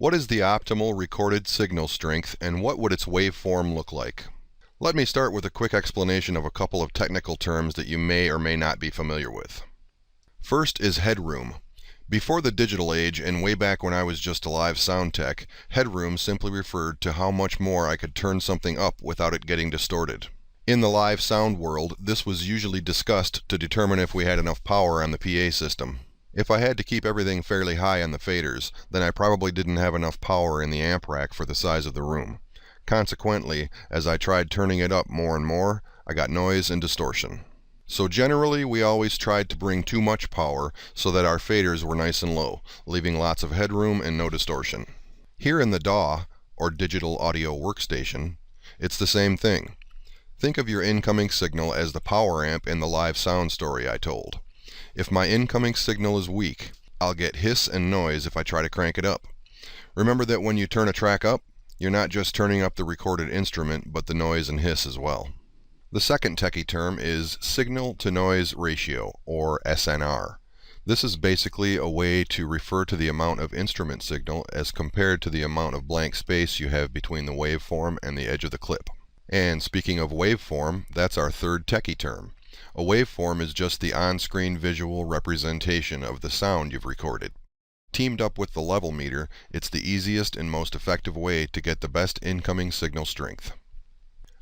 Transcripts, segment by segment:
What is the optimal recorded signal strength and what would its waveform look like? Let me start with a quick explanation of a couple of technical terms that you may or may not be familiar with. First is headroom. Before the digital age and way back when I was just a live sound tech, headroom simply referred to how much more I could turn something up without it getting distorted. In the live sound world, this was usually discussed to determine if we had enough power on the PA system. If I had to keep everything fairly high on the faders, then I probably didn't have enough power in the amp rack for the size of the room. Consequently, as I tried turning it up more and more, I got noise and distortion. So generally, we always tried to bring too much power so that our faders were nice and low, leaving lots of headroom and no distortion. Here in the DAW, or Digital Audio Workstation, it's the same thing. Think of your incoming signal as the power amp in the live sound story I told. If my incoming signal is weak, I'll get hiss and noise if I try to crank it up. Remember that when you turn a track up, you're not just turning up the recorded instrument, but the noise and hiss as well. The second techie term is signal-to-noise ratio, or SNR. This is basically a way to refer to the amount of instrument signal as compared to the amount of blank space you have between the waveform and the edge of the clip. And speaking of waveform, that's our third techie term. A waveform is just the on-screen visual representation of the sound you've recorded. Teamed up with the level meter, it's the easiest and most effective way to get the best incoming signal strength.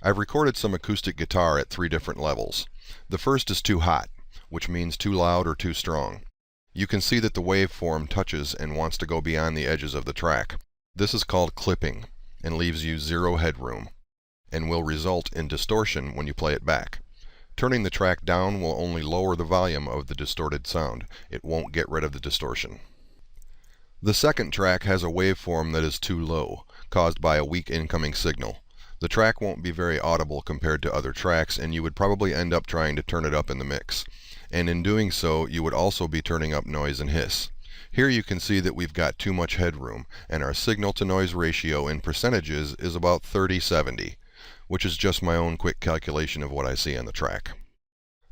I've recorded some acoustic guitar at 3 different levels. The first is too hot, which means too loud or too strong. You can see that the waveform touches and wants to go beyond the edges of the track. This is called clipping and leaves you zero headroom, and will result in distortion when you play it back. Turning the track down will only lower the volume of the distorted sound. It won't get rid of the distortion. The second track has a waveform that is too low, caused by a weak incoming signal. The track won't be very audible compared to other tracks, and you would probably end up trying to turn it up in the mix. And in doing so, you would also be turning up noise and hiss. Here you can see that we've got too much headroom, and our signal-to-noise ratio in percentages is about 30-70, which is just my own quick calculation of what I see on the track.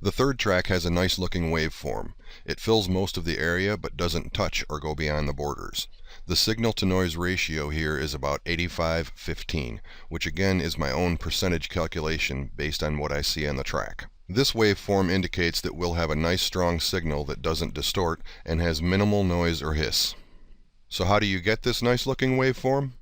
The third track has a nice looking waveform. It fills most of the area but doesn't touch or go beyond the borders. The signal-to-noise ratio here is about 85-15, which again is my own percentage calculation based on what I see on the track. This waveform indicates that we'll have a nice strong signal that doesn't distort and has minimal noise or hiss. So how do you get this nice looking waveform?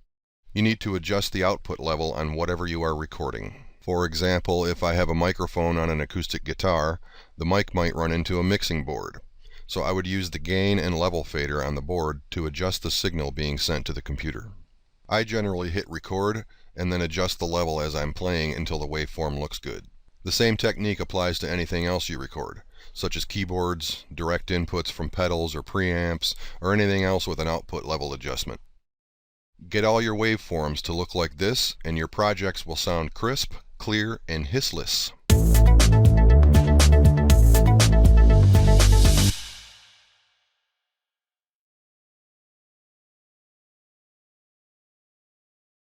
You need to adjust the output level on whatever you are recording. For example, if I have a microphone on an acoustic guitar, the mic might run into a mixing board. So I would use the gain and level fader on the board to adjust the signal being sent to the computer. I generally hit record and then adjust the level as I'm playing until the waveform looks good. The same technique applies to anything else you record, such as keyboards, direct inputs from pedals or preamps, or anything else with an output level adjustment. Get all your waveforms to look like this, and your projects will sound crisp, clear, and hissless.